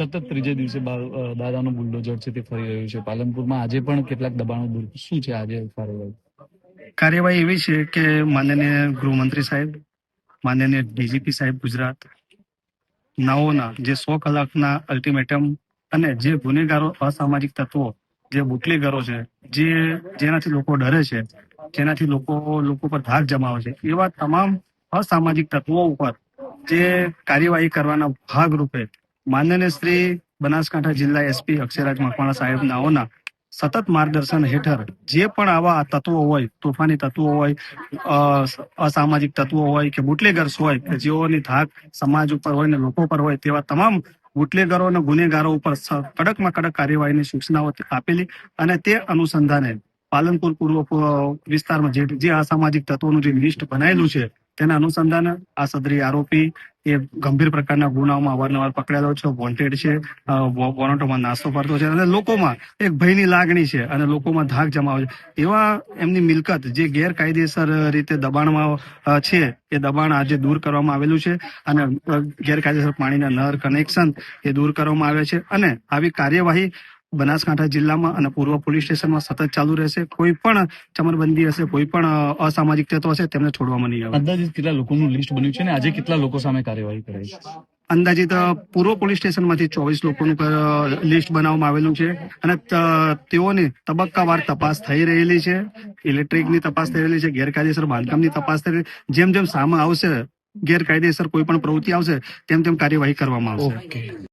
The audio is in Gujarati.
સતત ત્રીજે દિવસે દાદાનું બુલડોઝર છે તે ફરી રહ્યું છે પાલનપુરમાં. આજે પણ કેટલાક દબાણો દૂર શું છે આજે કાર્યવાહી એવી છે કે માનનીય ગૃહમંત્રી સાહેબ, માનનીય ડીજીપી સાહેબ ગુજરાત, નાઓના જે 100 કલાકના અલ્ટિમેટમ અને જે ગુનેગારો, અસામાજિક તત્વો, જે બુટલેગરો છે, જેનાથી લોકો ડરે છે, જેનાથી લોકો પર ધાક જમાવે છે, એવા તમામ અસામાજિક તત્વો ઉપર જે કાર્યવાહી કરવાના ભાગરૂપે માનનીય શ્રી બનાસકાંઠા જિલ્લા એસપી અક્ષયરાજ મકવાણા સાહેબ નાઓના સતત માર્ગદર્શન હેઠળ જે પણ આવા તત્વો હોય, તોફાની તત્વો હોય, અસામાજિક તત્વો હોય કે બુટલેગર્સ હોય કે જેઓની ધાક સમાજ ઉપર હોય ને લોકો પર હોય, તેવા તમામ બુટલેગરો અને ગુનેગારો ઉપર કડકમાં કડક કાર્યવાહીની સૂચનાઓ આપેલી અને તે અનુસંધાને પાલનપુર પૂર્વ વિસ્તારમાં જે અસામાજિક તત્વોનું જે લિસ્ટ બનાવેલું છે તેના અનુસંધાને આ સદરી આરોપી એ ગંભીર પ્રકારના ગુનાઓમાં અવારનવાર પકડાયેલો છે, વોન્ટેડ છે, વોરંટોમાં નાસ્તો કરતો છે અને લોકોમાં એક ભયની લાગણી છે અને લોકોમાં ધાક જમાવે છે. એવા એમની મિલકત જે ગેરકાયદેસર રીતે દબાણમાં છે એ દબાણ આજે દૂર કરવામાં આવેલું છે અને ગેરકાયદેસર પાણીના નળ કનેક્શન એ દૂર કરવામાં આવે છે અને આવી કાર્યવાહી બનાસકાંઠા જિલ્લામાં અને પૂર્વ પોલીસ સ્ટેશનમાં સતત ચાલુ રહેશે. કોઈ પણ ચમરબંધી હશે, કોઈ પણ અસામાજિક તત્વ હશે તેમને છોડવામાં નહીં આવે. અંદાજિત કેટલા લોકોનું લિસ્ટ બન્યું છે અને આજે કેટલા લોકો સામે કાર્યવાહી કરાઈ છે? અંદાજિત પૂર્વ પોલીસ સ્ટેશનમાંથી 24 લોકોનું લિસ્ટ બનાવવામાં આવેલું છે અને તેઓની તબક્કાવાર તપાસ થઈ રહેલી છે. ઇલેક્ટ્રિકની તપાસ થઈ રહેલી છે, ગેરકાયદેસર બાંધકામની તપાસ થઈ રહી. જેમ સામે આવશે ગેરકાયદેસર કોઈ પણ પ્રવૃત્તિ આવશે તેમ કાર્યવાહી કરવામાં આવશે.